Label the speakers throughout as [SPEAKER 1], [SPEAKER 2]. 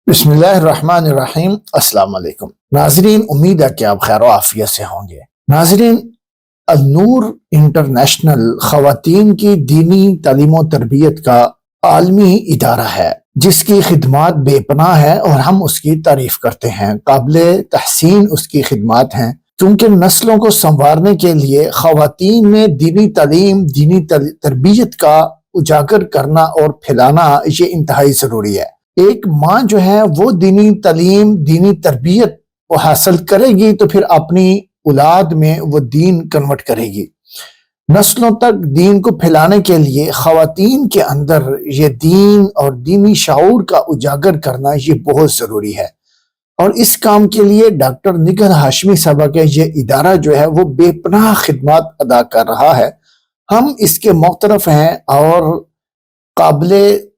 [SPEAKER 1] بسم اللہ الرحمن الرحیم۔ السلام علیکم ناظرین، امید ہے کہ آپ خیر و عافیت سے ہوں گے۔ ناظرین، النور انٹرنیشنل خواتین کی دینی تعلیم و تربیت کا عالمی ادارہ ہے جس کی خدمات بے پناہ ہے اور ہم اس کی تعریف کرتے ہیں۔ قابل تحسین اس کی خدمات ہیں کیونکہ نسلوں کو سنوارنے کے لیے خواتین میں دینی تعلیم، دینی تربیت کا اجاگر کرنا اور پھیلانا یہ انتہائی ضروری ہے۔ ایک ماں جو ہے وہ دینی تعلیم، دینی تربیت وہ حاصل کرے گی تو پھر اپنی اولاد میں وہ دین کنورٹ کرے گی۔ نسلوں تک دین کو پھیلانے کے لیے خواتین کے اندر یہ دین اور دینی شعور کا اجاگر کرنا یہ بہت ضروری ہے، اور اس کام کے لیے ڈاکٹر نگہت ہاشمی صاحبہ کا یہ ادارہ جو ہے وہ بے پناہ خدمات ادا کر رہا ہے۔ ہم اس کے معترف ہیں اور قابل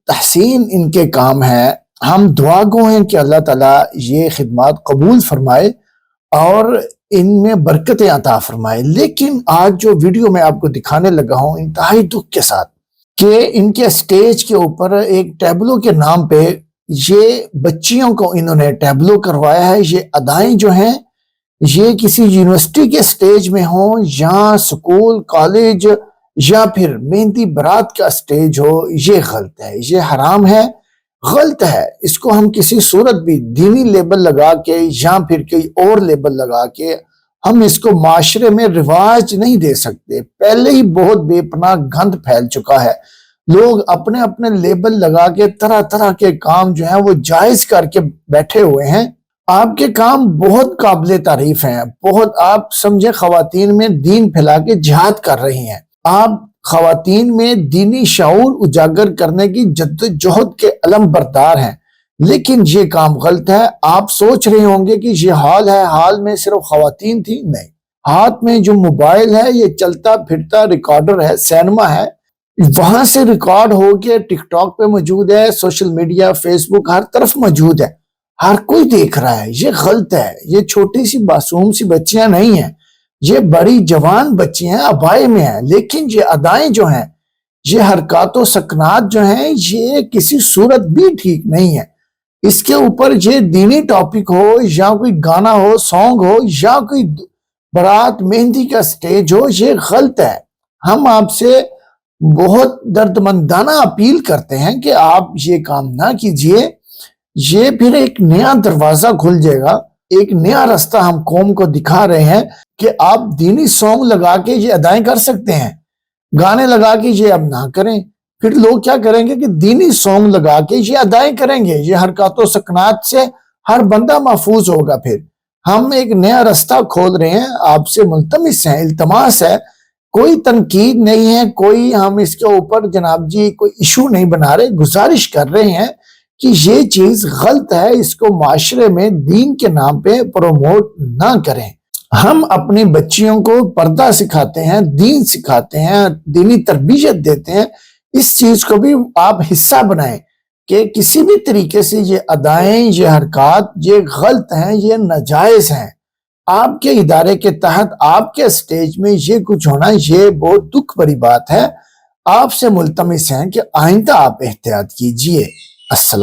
[SPEAKER 1] تحسین ان کے کام ہیں۔ ہم دعا گو ہیں کہ اللہ تعالیٰ یہ خدمات قبول فرمائے اور ان میں برکتیں عطا فرمائے۔ لیکن آج جو ویڈیو میں آپ کو دکھانے لگا ہوں انتہائی دکھ کے ساتھ کہ ان کے سٹیج کے اوپر ایک ٹیبلو کے نام پہ یہ بچیوں کو انہوں نے ٹیبلو کروایا ہے۔ یہ ادائیں جو ہیں یہ کسی یونیورسٹی کے سٹیج میں ہوں یا سکول، کالج یا پھر مہندی برات کا سٹیج ہو، یہ غلط ہے، یہ حرام ہے، غلط ہے۔ اس کو ہم کسی صورت بھی دینی لیبل لگا کے یا پھر کوئی اور لیبل لگا کے ہم اس کو معاشرے میں رواج نہیں دے سکتے۔ پہلے ہی بہت بے پناہ گند پھیل چکا ہے، لوگ اپنے اپنے لیبل لگا کے طرح طرح کے کام جو ہیں وہ جائز کر کے بیٹھے ہوئے ہیں۔ آپ کے کام بہت قابل تعریف ہیں، بہت آپ سمجھے خواتین میں دین پھیلا کے جہاد کر رہی ہیں، آپ خواتین میں دینی شعور اجاگر کرنے کی جدوجہد کے علم بردار ہیں، لیکن یہ کام غلط ہے۔ آپ سوچ رہے ہوں گے کہ یہ حال ہے، حال میں صرف خواتین تھی، نہیں، ہاتھ میں جو موبائل ہے یہ چلتا پھرتا ریکارڈر ہے، سینما ہے، وہاں سے ریکارڈ ہو کے ٹک ٹاک پہ موجود ہے، سوشل میڈیا، فیس بک ہر طرف موجود ہے، ہر کوئی دیکھ رہا ہے۔ یہ غلط ہے، یہ چھوٹی سی معصوم سی بچیاں نہیں ہیں، یہ بڑی جوان بچی ہیں، ابائے میں ہیں، لیکن یہ ادائیں جو ہیں، یہ حرکات و سکنات جو ہیں یہ کسی صورت بھی ٹھیک نہیں ہے۔ اس کے اوپر یہ دینی ٹاپک ہو یا کوئی گانا ہو، سانگ ہو یا کوئی برات مہندی کا سٹیج ہو، یہ غلط ہے۔ ہم آپ سے بہت دردمندانہ اپیل کرتے ہیں کہ آپ یہ کام نہ کیجئے۔ یہ پھر ایک نیا دروازہ کھل جائے گا، ایک نیا راستہ ہم قوم کو دکھا رہے ہیں کہ آپ دینی سانگ لگا کے یہ ادائیں کر سکتے ہیں، گانے لگا کے یہ اب نہ کریں۔ پھر لوگ کیا کریں گے کہ دینی سانگ لگا کے یہ ادائیں کریں گے، یہ حرکات و سکنات سے ہر بندہ محفوظ ہوگا۔ پھر ہم ایک نیا راستہ کھول رہے ہیں، آپ سے ملتمس ہیں، التماس ہے، کوئی تنقید نہیں ہے، کوئی ہم اس کے اوپر جناب جی کوئی ایشو نہیں بنا رہے، گزارش کر رہے ہیں کہ یہ چیز غلط ہے، اس کو معاشرے میں دین کے نام پہ پروموٹ نہ کریں۔ ہم اپنی بچیوں کو پردہ سکھاتے ہیں، دین سکھاتے ہیں، دینی تربیت دیتے ہیں، اس چیز کو بھی آپ حصہ بنائیں کہ کسی بھی طریقے سے یہ ادائیں، یہ حرکات یہ غلط ہیں، یہ ناجائز ہیں۔ آپ کے ادارے کے تحت آپ کے سٹیج میں یہ کچھ ہونا یہ بہت دکھ بھری بات ہے۔ آپ سے ملتمس ہیں کہ آئندہ آپ احتیاط کیجئے۔ السلام